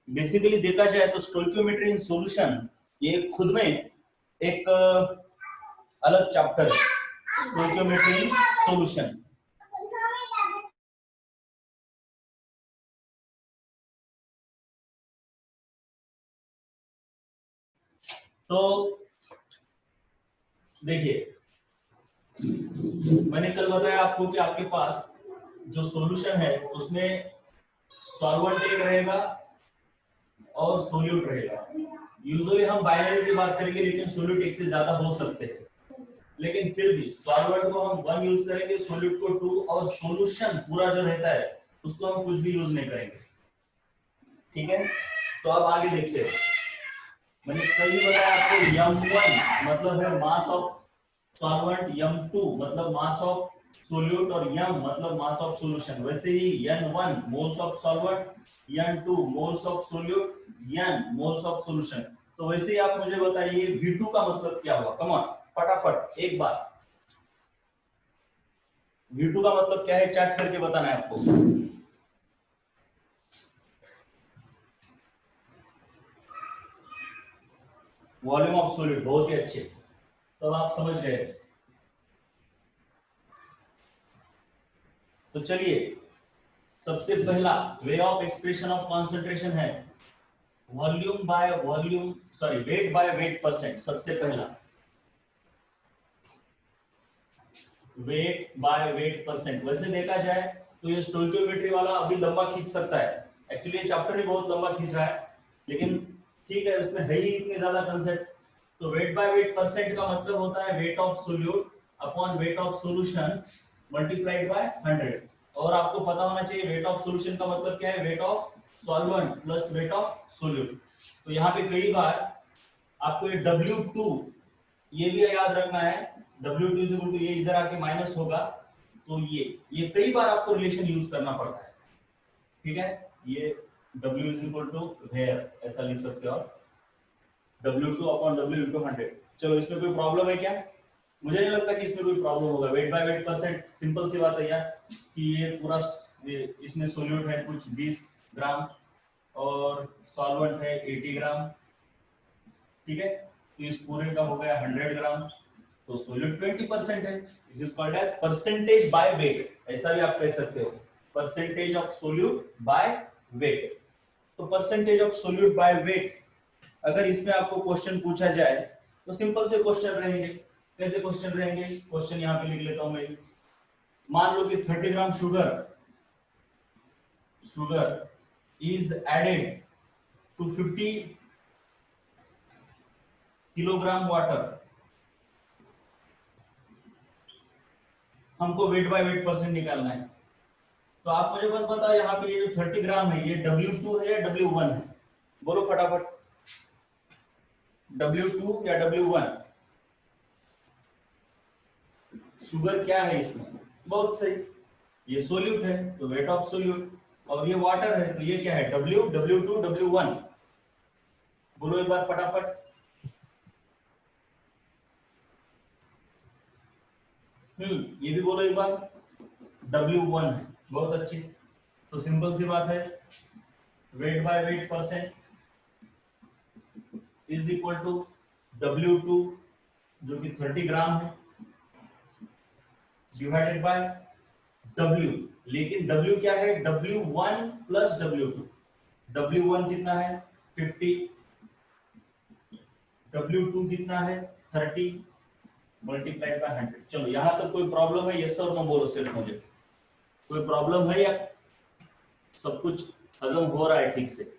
Basically देखा जाए तो स्टोइकियोमेट्री इन सॉल्यूशन ये खुद में एक अलग चैप्टर है, स्टोइकियोमेट्री इन सॉल्यूशन। तो देखिए, मैंने कल बताया आपको कि आपके पास जो सॉल्यूशन है उसमें सॉल्वेंट एक रहेगा और सोल्यूट रहेगा। यूजुअली हम बाइनरी की बात करेंगे, लेकिन सोल्यूट एक से ज्यादा हो सकते हैं, लेकिन फिर भी सॉल्वेंट को हम 1 यूज करेंगे, सोल्यूट को 2, और सॉल्यूशन पूरा जो रहता है उसको हम कुछ भी यूज नहीं करेंगे। ठीक है, तो अब आगे देखते हैं। मैंने कल ही बताया आपको m1 मतलब है मास ऑफ सॉल्वेंट, m2 मतलब मास ऑफ सोल्यूट, और m मतलब मास ऑफ सॉल्यूशन। वैसे ही n1 moles of solvent, n2 moles of solute, n moles of solution. तो वैसे ही आप मुझे बताइए V2 का मतलब क्या हुआ। कम ऑन, फटाफट एक बार V2 का मतलब क्या है चैट करके बताना है आपको। वॉल्यूम ऑफ सॉलिड, बहुत ही अच्छे, तो आप समझ गए। तो चलिए, सबसे पहला way of expression of concentration है volume by volume, sorry weight by weight percent. सबसे पहला वेट बाय वेट परसेंट। वैसे देखा जाए तो ये स्टोइकियोमेट्री वाला अभी लंबा खींच सकता है, एक्चुअली ये चैप्टर ही बहुत लंबा खींच रहा है, लेकिन ठीक है, इसमें है ही इतने ज्यादा कंसेप्ट। तो वेट बाय वेट परसेंट का मतलब होता है weight of solute upon weight of solution multiplied by 100। और आपको पता होना चाहिए वेट ऑफ सॉल्यूशन का मतलब क्या है, weight of solvent plus weight of solute. तो यहाँ पे कई बार आपको ये W2 ये भी याद रखना है, W2 ये इधर आके माइनस होगा, तो ये कई बार आपको रिलेशन यूज करना पड़ता है। ठीक है, ये W is equal to where ऐसा लिख सकते हो आप, W2 अपॉन W इंटू 100। चलो, इसमें कोई प्रॉब्लम है क्या? मुझे नहीं लगता कि इसमें कोई प्रॉब्लम होगा। Weight by weight percent, simple सी बात है यार, कि ये पूरा इसमें सोल्यूट है कुछ 20 ग्राम और सॉल्वेंट है 80 ग्राम। ठीक है, तो इस पूरे का हो गया 100 ग्राम, तो सोल्यूट 20% है। Is called as percentage by weight, ऐसा भी आप कह सकते हो, percentage of solute by weight. तो percentage of solute by weight अगर इसमें आपको क्वेश्चन पूछा जाए तो सिंपल से क्वेश्चन रहेंगे। कैसे क्वेश्चन रहेंगे? क्वेश्चन यहाँ पे लिख लेता हूं मैं। मान लो कि 30 gram sugar is added to 50 kilogram water. हमको वेट बाय वेट परसेंट निकालना है। तो आप मुझे बस बताओ, यहाँ पे ये जो 30 ग्राम है ये W2 है या W1 है? बोलो फटाफट, W2 या W1? शुगर क्या है इसमें? बहुत सही, ये सोल्यूट है तो वेट ऑफ सोल्यूट, और ये वाटर है तो ये क्या है, W, W2, W1। बोलो एक बार फटाफट। ये भी बोलो एक बार, W1 है। बहुत अच्छी, तो सिंपल सी बात है, weight by weight percent is equal to W2 जो कि 30 ग्राम है डिवाइडेड बाय W। लेकिन W क्या है, W1 प्लस W2। W1 कितना है 50, W2 कितना है 30 मल्टीप्लाइड बाय 100। चलो, यहां तक कोई प्रॉब्लम है? यस और नो बोलो सिर्फ मुझे, कोई प्रॉब्लम है या सब कुछ हजम हो रहा है ठीक से?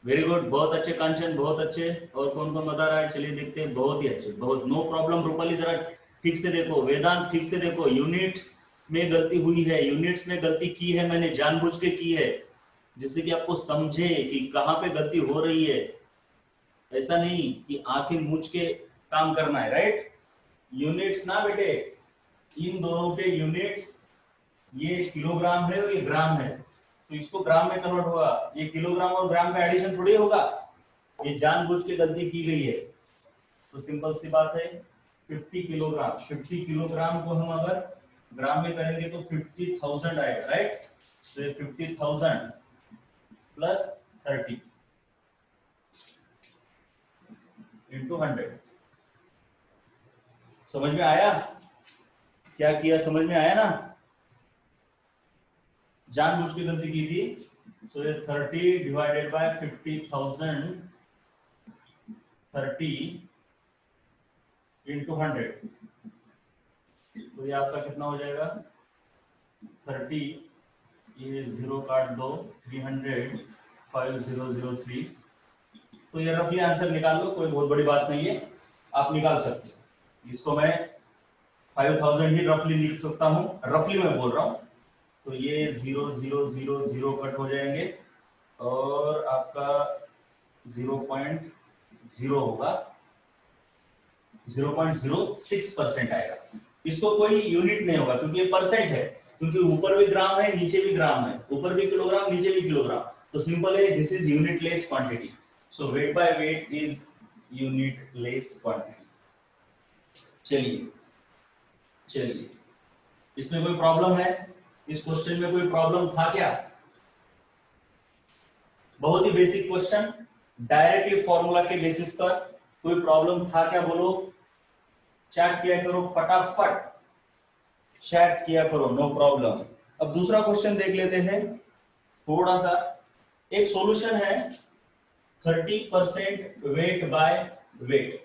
वेरी गुड, बहुत अच्छे कांचन, बहुत अच्छे। और कौन कौन बता रहा है? चलिए देखते हैं। बहुत ही अच्छे, बहुत नो प्रॉब्लम। रूपाली जरा ठीक से देखो वेदांत, ठीक से देखो, यूनिट्स में गलती हुई है, यूनिट्स में गलती की है मैंने, जानबूझ के की है, जिससे कि आपको समझे कि कहां पे गलती हो रही है। ऐसा नहीं कि आंखें मूंझ के काम करना है, राइट। यूनिट्स ना बेटे, इन दोनों के यूनिट्स, ये किलोग्राम है और ये ग्राम है, तो इसको ग्राम में कन्वर्ट होगा। ये किलोग्राम और ग्राम का एडिशन थोड़ी होगा, ये जानबूझ के गलती की गई है। तो सिंपल सी बात है, 50 किलोग्राम, 50 किलोग्राम को हम अगर ग्राम में करेंगे तो 50,000 आएगा, राइट। तो ये 50,000 प्लस 30 इंटू 100। समझ में आया क्या किया, समझ में आया ना। जानबूझ के गलती की थी। सो ये 30 डिवाइडेड बाय 50,000, 30 इंटू 100, तो ये आपका कितना हो जाएगा 30, ये 0 काट दो, 300, 5003। तो ये रफली आंसर निकाल लो, कोई बहुत बड़ी बात नहीं है, आप निकाल सकते हो। इसको मैं 5000 ही रफली लिख सकता हूँ, रफली मैं बोल रहा हूँ। तो ये 0 0 0 0 कट हो जाएंगे और आपका 0.0 होगा, 0.06% आएगा। इसको कोई यूनिट नहीं होगा क्योंकि ये परसेंट है, क्योंकि ऊपर भी ग्राम है नीचे भी ग्राम है, ऊपर भी किलोग्राम नीचे भी किलोग्राम, तो सिंपल है, this is unit less quantity. So weight by weight is unit less quantity. चलिए चलिए, इसमें कोई प्रॉब्लम है, इस क्वेश्चन में कोई प्रॉब्लम था क्या। बहुत ही बेसिक क्वेश्चन, डायरेक्टली फॉर्मूला के बेसिस पर, कोई प्रॉब्लम था क्या बोलो। चैट किया करो फटाफट, चैट किया करो, नो प्रॉब्लम। अब दूसरा क्वेश्चन देख लेते हैं थोड़ा सा। एक सॉल्यूशन है 30% wait by wait.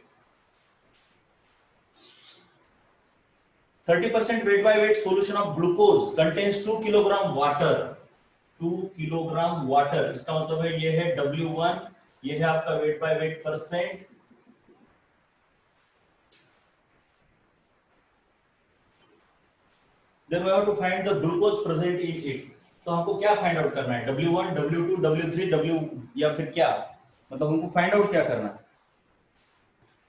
30% weight by weight solution of glucose contains 2 kilogram water, 2 kilogram water, इसका मतलब है ये है W1, ये है आपका wait by weight percent. Then we have to find the glucose present in it। तो हमको क्या फाइंड आउट करना है, W1, W2, W3, W या फिर क्या, मतलब हमको फाइंड आउट क्या करना है,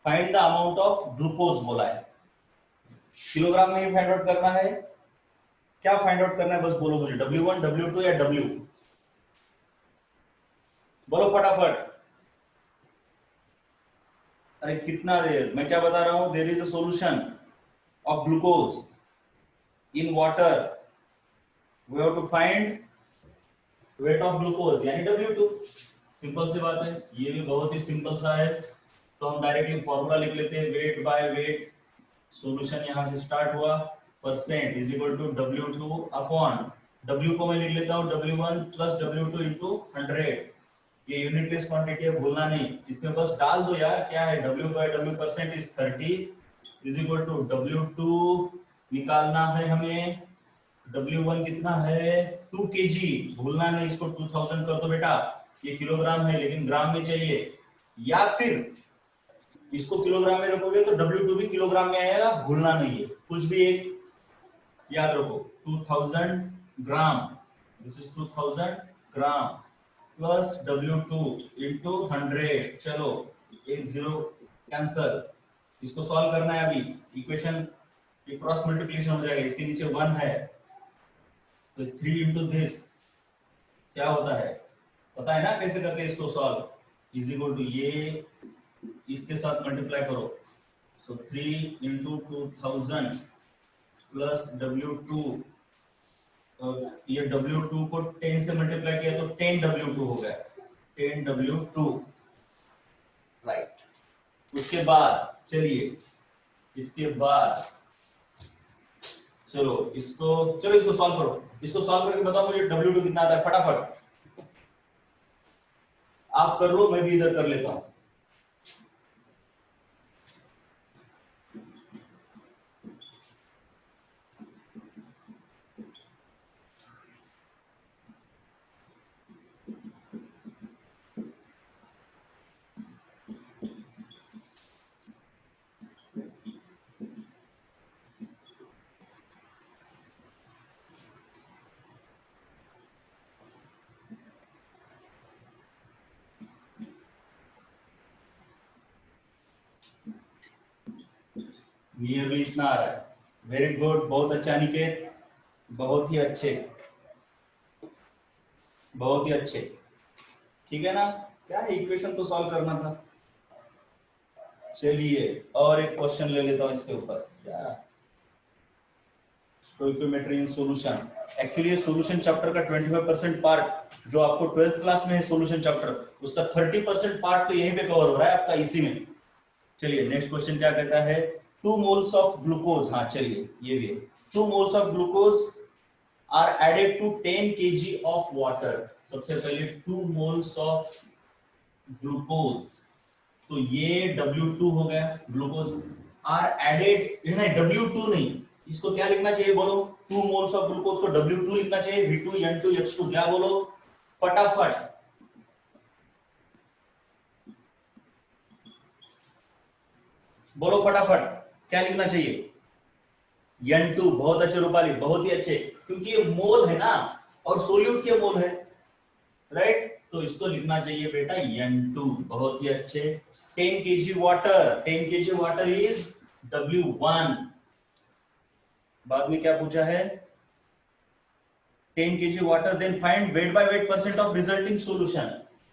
find the amount of glucose बोला है, किलोग्राम में ही फाइंड आउट करना है। क्या फाइंड आउट करना है बस बोलो मुझे, W1, W2 या W, बोलो फटाफट। अरे कितना देर, मैं क्या बता रहा हूं, there is a solution of glucose in water, we have to find weight of glucose यानी W2। सिंपल सी बात है, ये भी बहुत ही सिंपल सा है। तो हम डायरेक्टली फॉर्मूला लिख लेते हैं, वेट बाय वेट, सॉल्यूशन यहां से स्टार्ट हुआ, percent is equal to W2 upon, W को मैं लिख लेता हूं W1 प्लस W2 इंटू 100। ये यूनिट लेस क्वांटिटी है, भूलना नहीं, इसमें बस डाल दो यार, क्या है W by W percent is 30 is equal to W2 निकालना है हमें, W1 कितना है 2 kg, भूलना नहीं, इसको 2000 कर दो बेटा, ये किलोग्राम है लेकिन ग्राम में चाहिए, या फिर इसको किलोग्राम में रखोगे तो W2 भी किलोग्राम में आएगा, भूलना नहीं है, कुछ भी एक याद रखो। 2000 gram, this is 2000 gram plus W2 into 100। चलो एक जीरो कैंसल, इसको सॉल्व करना है अभी, इक्वेशन क्रॉस मल्टीप्लिकेशन हो जाएगा, इसके नीचे 1 है तो 3 इंटू दिस क्या होता है, पता है ना कैसे करके इसको सॉल्व, इज इक्वल टू ये इसके साथ मल्टीप्लाई करो, सो 3 इंटू 2000 प्लस W2, और ये W2 को 10 से मल्टीप्लाई किया तो 10 W2 हो गया, 10 W2, राइट। उसके बाद चलिए, इसके बाद चलो इसको सॉल्व करो, इसको सॉल्व करके बताओ मुझे W2 कितना आता है फटाफट, आप कर लो मैं भी इधर कर लेता हूं। नियरली इतना आ रहा है। वेरी गुड, बहुत अच्छा निकेत, बहुत ही अच्छे, बहुत ही अच्छे। ठीक है ना, क्या है, इक्वेशन तो सॉल्व करना था। चलिए और एक क्वेश्चन ले लेता हूं इसके ऊपर। क्या, स्टोइकियोमेट्री इन सॉल्यूशन। एक्चुअली ये सॉल्यूशन चैप्टर का 25% पार्ट जो आपको 12th क्लास में है सॉल्यूशन चैप्टर, उसका 30% पार्ट तो यहीं पे कवर हो रहा है आपका इसी में। चलिए नेक्स्ट क्वेश्चन क्या कहता है, 2 मोल्स ऑफ ग्लूकोज, हाँ चलिए ये भी है, 2 moles of glucose are added to 10 kg of water. सबसे पहले 2 मोल्स ऑफ ग्लूकोज, तो ये W2 हो गया, ग्लूकोज आर एडेड, नहीं W2 नहीं, इसको क्या लिखना चाहिए बोलो, 2 मोल्स ऑफ ग्लूकोज को W2 लिखना चाहिए, V2 N2 H2, क्या बोलो फटाफट बोलो फटाफट, क्या लिखना चाहिए, N2। बहुत अच्छे रूपाली, बहुत ही अच्छे, क्योंकि ये मोल है ना और सोल्यूट के मोल है, राइट, तो इसको लिखना चाहिए बेटा N2। बहुत ही अच्छे। 10 kg water, 10 kg water is W1। बाद में क्या पूछा है, 10 kg water, then find weight by weight percent of resulting solution,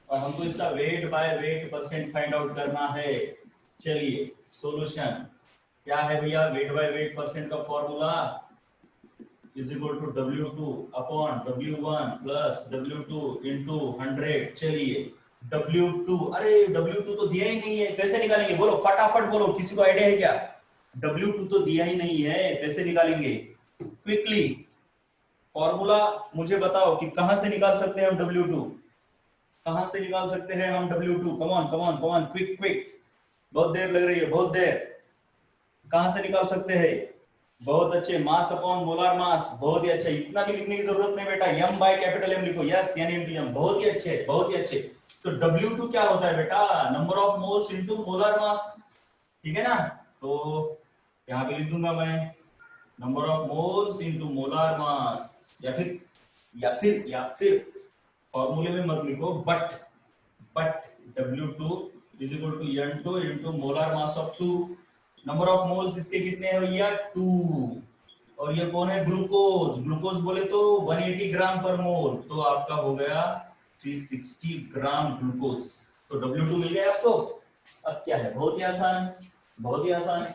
और हमको इसका weight by weight percent find out करना है। चलिए सॉल्यूशन क्या है भैया, वेट बाय वेट परसेंट का formula is equal to W2 upon W1 plus W2 into 100। चलिए W2, अरे W2 तो दिया ही नहीं है, कैसे निकालेंगे बोलो फटाफट बोलो, किसी को आइडिया है क्या, W2 तो दिया ही नहीं है, कैसे निकालेंगे क्विकली, फॉर्मूला मुझे बताओ कि कहां से निकाल सकते हैं हम W2, कहां से निकाल सकते हैं हम W2, come on come on come on, quick quick, बहुत देर लग रही है, बहुत देर, कहां से निकाल सकते हैं, बहुत अच्छे, मास अपॉन मोलार मास, बहुत ही अच्छे, इतना भी लिखने की जरूरत नहीं बेटा, m बाय कैपिटल M लिखो, यस n into m, बहुत ही अच्छे बहुत ही अच्छे। तो W2 क्या होता है बेटा, number of moles into molar mass, ठीक है ना, तो यहां पे लिख दूंगा मैं number of moles into molar mass, या फिर फॉर्मूले में मत लिखो, but W2 is equal to N2 into molar mass of 2, number of moles इसके कितने हैं भैया 2, और ये कौन है ग्लूकोज, ग्लूकोज बोले तो 180 ग्राम पर मोल, तो आपका हो गया 360 ग्राम ग्लूकोज, तो W2 मिल गया आपको। अब क्या है, बहुत ही आसान, बहुत ही आसान,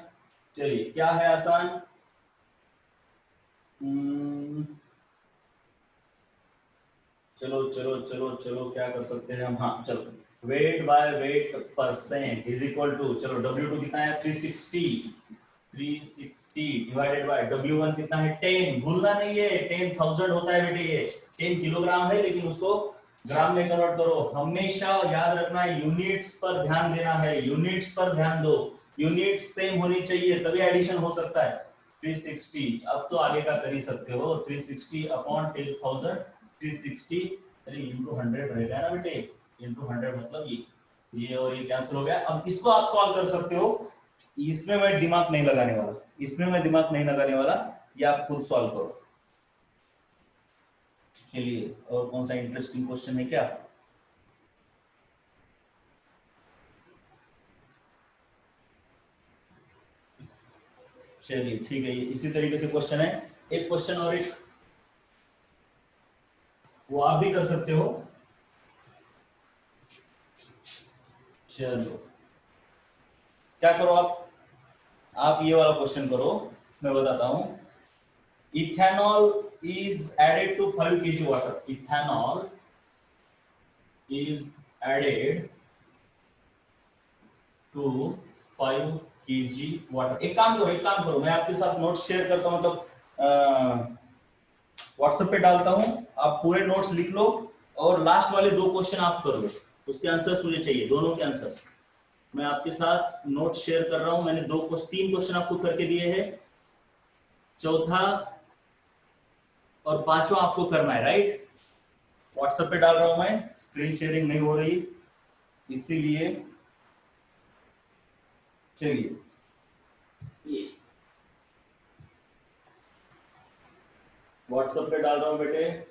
चलिए क्या है आसान, चलो चलो चलो चलो क्या कर सकते हैं हम, हाँ चलो, weight by weight percent is equal to, चलो W2 कितना है 360 डिवाइडेड बाय W1 कितना है 10, भूलना नहीं है 10,000 होता है बेटे, ये 10 किलोग्राम है लेकिन उसको ग्राम में कन्वर्ट करो, हमेशा याद रखना है यूनिट्स पर ध्यान देना है, यूनिट्स पर ध्यान दो, यूनिट्स सेम होनी चाहिए तभी एडिशन हो सकता है। 360, अब तो आगे का कर ही सकते हो, 360 अपॉन 10,000, 360 अरे इंटू 100 रहेगा ना बेटे, इंटू 100 मतलब ये और ये कैंसिल हो गया। अब इसको आप सॉल्व कर सकते हो, इसमें मैं दिमाग नहीं लगाने वाला, इसमें मैं दिमाग नहीं लगाने वाला, ये आप खुद सॉल्व करो। चलिए और कौन सा इंटरेस्टिंग क्वेश्चन है क्या, चलिए ठीक है, ये इसी तरीके से क्वेश्चन है, एक क्वेश्चन और एक वो आप भी कर सकते हो। चलो क्या करो आप ये वाला क्वेश्चन करो, मैं बताता हूं, ethanol is added to 5 kg water, ethanol is added to 5 kg water. एक काम करो, मैं आपके साथ नोट्स शेयर करता हूं, मतलब व्हाट्सएप पे डालता हूं, आप पूरे नोट्स लिख लो और लास्ट वाले 2 क्वेश्चन आप कर लो, उसके आंसर्स मुझे चाहिए, दोनों के आंसर्स। मैं आपके साथ नोट शेयर कर रहा हूं, मैंने 3 क्वेश्चन आपको करके दिए हैं, चौथा और पांचवा आपको करना है, राइट। व्हाट्सएप पे डाल रहा हूं मैं, स्क्रीन शेयरिंग नहीं हो रही इसीलिए, चलिए ये व्हाट्सएप पे डाल रहा हूं बेटे,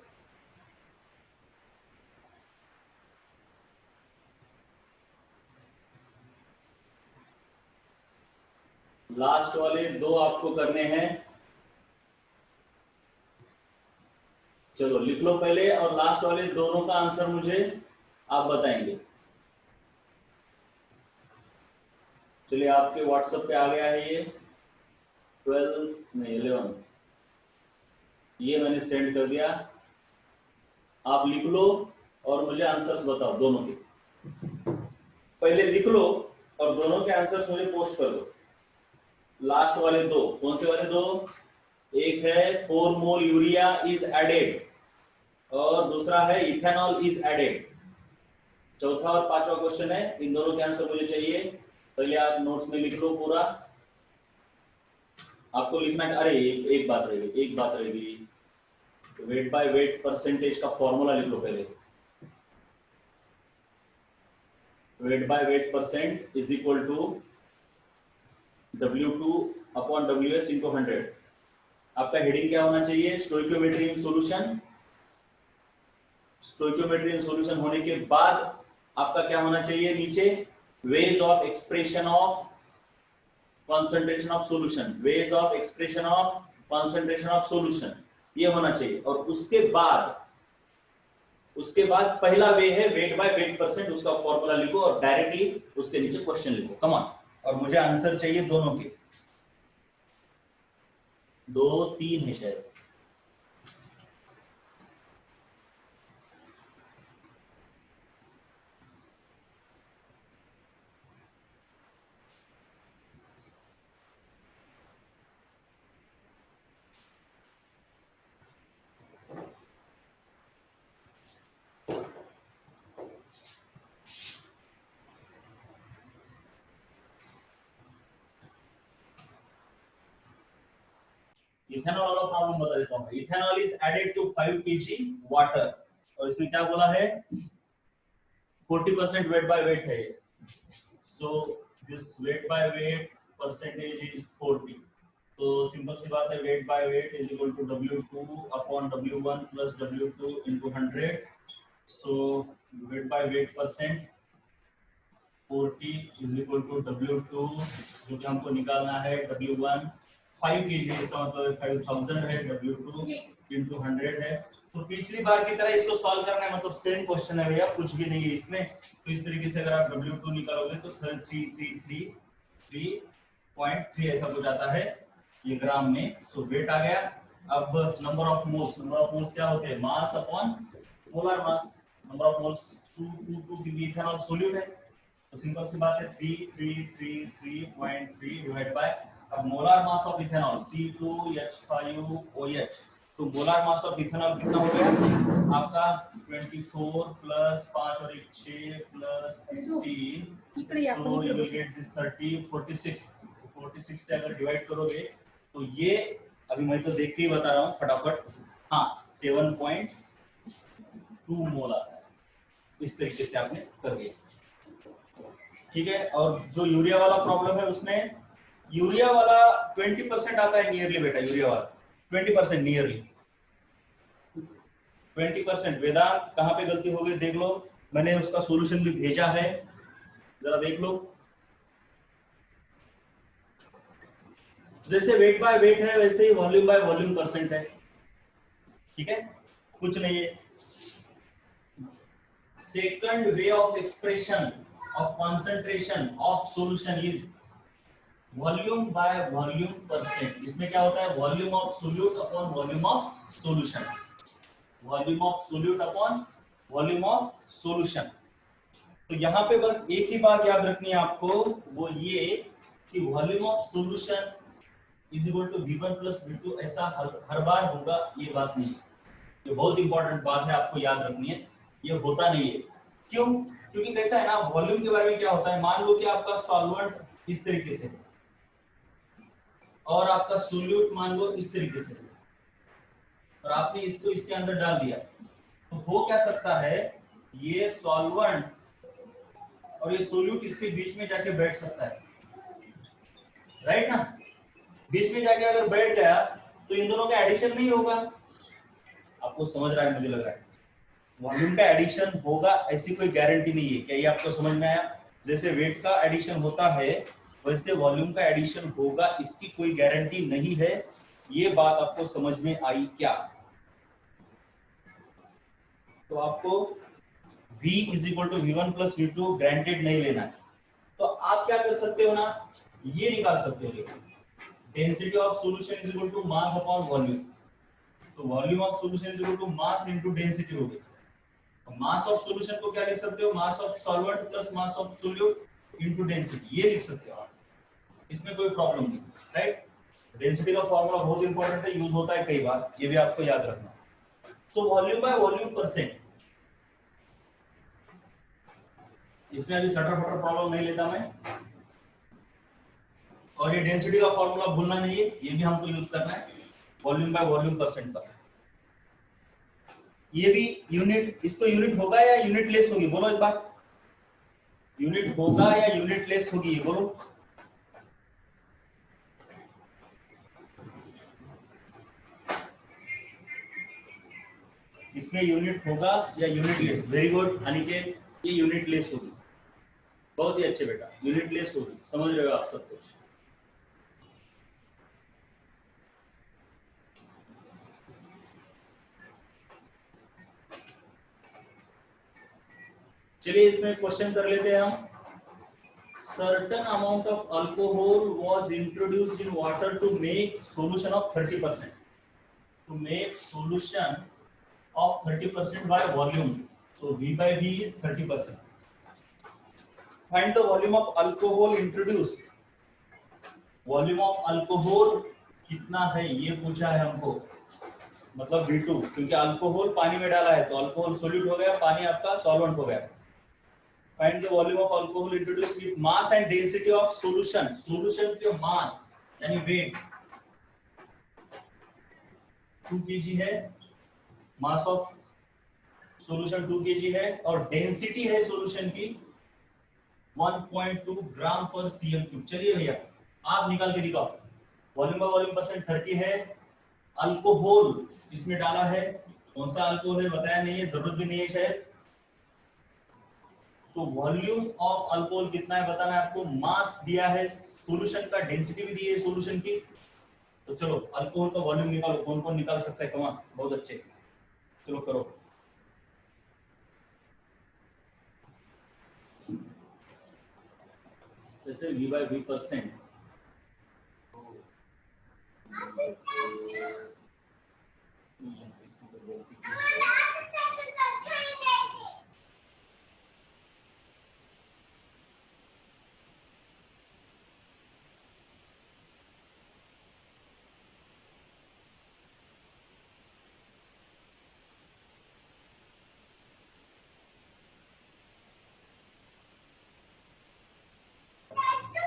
लास्ट वाले दो आपको करने हैं, चलो लिख लो पहले, और लास्ट वाले दोनों का आंसर मुझे आप बताएंगे। चलिए आपके व्हाट्सएप पे आ गया है ये 12 नहीं 11, ये मैंने सेंड कर दिया, आप लिख लो और मुझे आंसर्स बताओ दोनों के, पहले लिख लो और दोनों के आंसर्स मुझे पोस्ट कर दो। लास्ट वाले दो कौन से वाले दो, एक है 4 मोल यूरिया इज एडेड और दूसरा है इथेनॉल इज एडेड। चौथा और पांचवा क्वेश्चन है, इन दोनों के आंसर मुझे चाहिए। पहले आप नोट्स में लिख लो पूरा, आपको लिखना है। अरे एक बात रहेगी, वेट बाय वेट परसेंटेज का फॉर्मूला लिख लो पहले। Weight by weight percent is equal to W2 upon WS into 100। आपका हेडिंग क्या होना चाहिए, stoichiometry in solution. Stoichiometry in solution होने के बाद आपका क्या होना चाहिए नीचे, ways of expression of concentration of solution, ways of expression of concentration of solution, ये होना चाहिए। और उसके बाद पहला वे है वेट बाय वेट परसेंट, उसका फॉर्मूला लिखो और डायरेक्टली उसके नीचे क्वेश्चन लिखो। कम ऑन, और मुझे आंसर चाहिए दोनों के, 2-3 है शायद। इथेनॉल वाला प्रॉब्लम बता देता हूं। Ethanol is added to 5 kg water, और इसमें क्या बोला है, 40% वेट बाय वेट है। So this weight by weight percentage is 40। तो सिंपल सी बात है, weight by weight is equal to W2 upon W1 plus W2 into 100। So weight by weight percent 40 is equal to W2, जो कि हमको निकालना है W1 5 kg, इसका मतलब 5000 है, W2 into 100 है। तो पिछली बार की तरह इसको सॉल्व करना है, मतलब सेम क्वेश्चन है भैया, कुछ भी नहीं है इसमें। तो इस तरीके से अगर आप W2 निकालोगे तो 333.3 ऐसा कुछ आता है ये ग्राम में। सो वेट आ गया। अब नंबर ऑफ मोल्स क्या होते हैं, mass upon molar mass. Number of moles 2 क्योंकि इथेनॉल सॉल्यूट है, तो सिंपल सी बात है 333.3 डिवाइड बाय, अब molar mass of ethanol C2H5OH। तो मोलार मास ऑफ इथेनॉल कितना हो गया आपका, 24 प्लस 5 और 1 6 plus 16, so you will get this 30 46 से अगर डिवाइड करोगे तो ये, अभी मैं तो देख के ही बता रहा हूँ फटाफट, हाँ 7.2 मोलार। इस तरीके से आपने कर दिया, ठीक है। और जो यूरिया वाला प्रॉब्लम है उसमें यूरिया वाला 20% आता है नियरली बेटा, यूरिया वाला 20% नियरली 20%। वेदांत कहाँ पे गलती हो गई देख लो, मैंने उसका सॉल्यूशन भी भेजा है, जरा देख लो। जैसे वेट बाय वेट है वैसे ही वॉल्यूम बाय वॉल्यूम परसेंट है, ठीक है, कुछ नहीं है। Second way of expression of concentration of solution is volume by volume percent. इसमें क्या होता है, volume of solute upon volume of solution, volume of solute upon volume of solution. तो यहाँ पे बस एक ही बात याद रखनी है आपको, वो ये कि volume of solution is equal to V1 plus V2, ऐसा हर बार होगा ये बात नहीं है। ये बहुत इंपॉर्टेंट बात है, आपको याद रखनी है, ये होता नहीं है। क्यों, क्योंकि कैसा है ना, वॉल्यूम के बारे में क्या होता है, मान लो कि आपका सॉल्वेंट इस तरीके से और आपका सोल्यूट मान लो इस तरीके से, और आपने इसको इसके अंदर डाल दिया, तो हो क्या सकता है, ये सॉल्वेंट और ये सोल्यूट इसके बीच में जाके बैठ सकता है, राइट ना। बीच में जाके अगर बैठ गया तो इन दोनों का एडिशन नहीं होगा। आपको समझ रहा है, मुझे लग रहा है वॉल्यूम का एडिशन होगा ऐसी कोई गारंटी नहीं है। क्या ये आपको समझ में आया? जैसे वेट का एडिशन होता है वैसे वॉल्यूम का एडिशन होगा, इसकी कोई गारंटी नहीं है। ये बात आपको समझ में आई क्या? तो आपको V is equal to V1 plus V2 granted नहीं लेना है। तो आप क्या कर सकते हो ना, ये निकाल सकते हो, density of solution is equal to mass upon volume. तो volume of solution is equal to mass into density हो गई। मास ऑफ सॉल्यूशन को क्या लिख सकते हो, mass of solvent plus mass of solute into density, ये लिख सकते हो आप, इसमें कोई प्रॉब्लम नहीं, राइट। डेंसिटी का फॉर्मूला बहुत इंपॉर्टेंट है, यूज होता है कई बार, ये भी आपको याद रखना। तो वॉल्यूम बाय वॉल्यूम परसेंट, इसमें अभी सटर फटर प्रॉब्लम नहीं लेता मैं। और ये डेंसिटी का फॉर्मूला भूलना नहीं है, ये भी हमको यूज करना है वॉल्यूम बाय वॉल्यूम परसेंट का। ये भी यूनिट, इसको यूनिट होगा या यूनिट लेस होगी, बोलो एक बार, यूनिट होगा या यूनिट लेस होगी, ये बोलो। इसमें यूनिट होगा या unit less? Very good Aniket, ये यूनिट लेस होगी। बहुत ही अच्छे बेटा, यूनिट लेस होगी, समझ रहे हो आप सब कुछ। चलिए इसमें क्वेश्चन कर लेते हैं हम। Certain amount of alcohol was introduced in water to make solution of 30%. To make solution of 30% by volume. So V by V is 30%. Find the volume of alcohol introduced. Volume of alcohol कितना है ये पूछा है हमको, मतलब V2, क्योंकि alcohol पानी में डाला है तो अल्कोहल सोल्यूट हो गया, पानी आपका सॉल्वेंट हो गया। Find the volume of alcohol introduced with mass and density of solution. Solution के mass यानी weight 2 kg है, mass of solution 2 kg है, और density है solution की 1.2 ग्राम पर cm क्यूब। चलिए भैया आप निकाल के दिखाओ। वॉल्यूम बाय वॉल्यूम परसेंट 30 है, अल्कोहल इसमें डाला है, कौन सा अल्कोहल है बताया नहीं है, जरूरत भी नहीं है शायद। तो वॉल्यूम ऑफ अल्कोहल कितना है बताना है आपको, मास दिया है, सॉल्यूशन का डेंसिटी भी दी है सॉल्यूशन की। तो चलो अल्कोहल का वॉल्यूम निकालो, कौन कौन निकाल सकता है, कमाल, बहुत अच्छे, चलो करो। जैसे V by V परसेंट,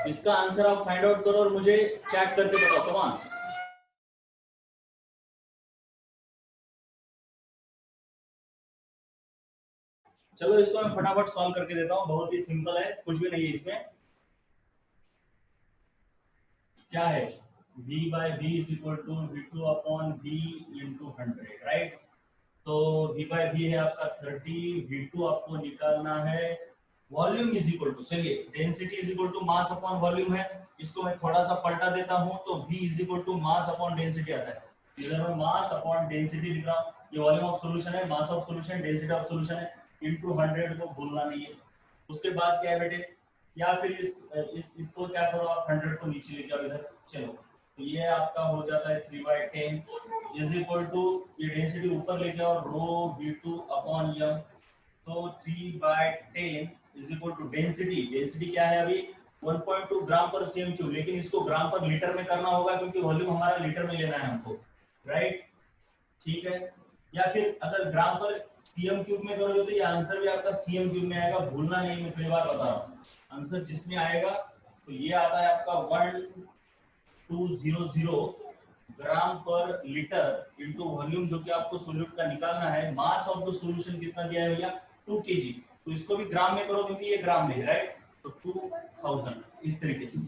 इसका आंसर आप फाइंड आउट करो और मुझे चैट करके बताओ, कमाल। चलो इसको मैं फटाफट सॉल्व करके देता हूँ, बहुत ही सिंपल है, कुछ भी नहीं है इसमें। क्या है, V by V is equal to V2 upon V into 100, right. तो V by V है आपका 30, V2 आपको निकालना है, वॉल्यूम इज इक्वल टू, चलिए density is equal to mass upon volume है, इसको मैं थोड़ा सा पलटा देता हूं तो V is equal to mass upon density आता है। इधर मैं मास अपॉन डेंसिटी लिख रहा हूं, ये वॉल्यूम ऑफ सॉल्यूशन है, mass of solution, density of solution है, इनटू 100 को भूलना नहीं है। उसके बाद क्या है बेटे, या फिर इसको क्या करो आप 100 को नीचे लेके आओ इधर, चलो तो ये आपका हो जाता है 3/10 इज इक्वल टू, ये डेंसिटी ऊपर लेके आओ, रो V2 अपॉन m, तो 3/10 is equal to density, density क्या है अभी 1.2 ग्राम पर cm क्यूब, लेकिन इसको ग्राम पर लीटर में करना होगा क्योंकि वॉल्यूम हमारा लीटर में लेना है हमको, राइट, ठीक है। या फिर अगर ग्राम पर cm क्यूब में करोगे तो ये आंसर भी आपका cm क्यूब में आएगा, भूलना नहीं, मैं कई बार बता रहा हूँ, आंसर जिसमें आएगा तो ये आता है आपका 1200 ग्राम पर लीटर इनटू वॉल्यूम जो कि आपको सॉल्यूट का निकालना है। मास ऑफ द सॉल्यूशन कितना दिया है भैया 2 kg, तो इसको भी ग्राम में करो क्योंकि ये ग्राम में है, राइट, तो 2000 इस तरीके से।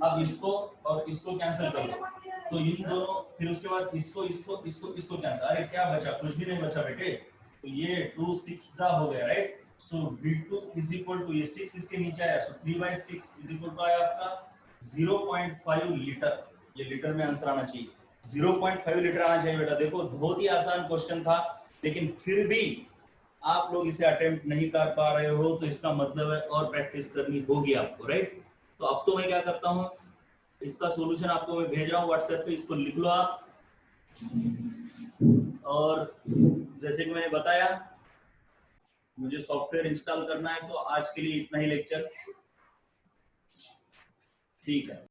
अब इसको और इसको कैंसिल कर दो, तो इन दोनों, फिर उसके बाद इसको कैंसिल, अरे क्या बचा, कुछ भी नहीं बचा बेटे, तो ये 2 6 हो गया, right, so V2 is equal to, ये 6 इसके नीचे आया, सो 3/6 इज इक्वल टू आया आपका 0.5 लीटर। ये लीटर में आंसर आना चाहिए, 0.5 लीटर आना चाहिए बेटा। देखो बहुत ही आसान क्वेश्चन था, लेकिन फिर भी आप लोग इसे अटेम्प्ट नहीं कर पा रहे हो, तो इसका मतलब है और प्रैक्टिस करनी होगी आपको, राइट। तो अब तो मैं क्या करता हूँ, इसका सॉल्यूशन आपको मैं भेज रहा हूँ व्हाट्सएप पे, इसको लिख लो आप। और जैसे कि मैंने बताया, मुझे सॉफ्टवेयर इंस्टॉल करना है, तो आज के लिए इतना ही लेक्चर, ठीक है।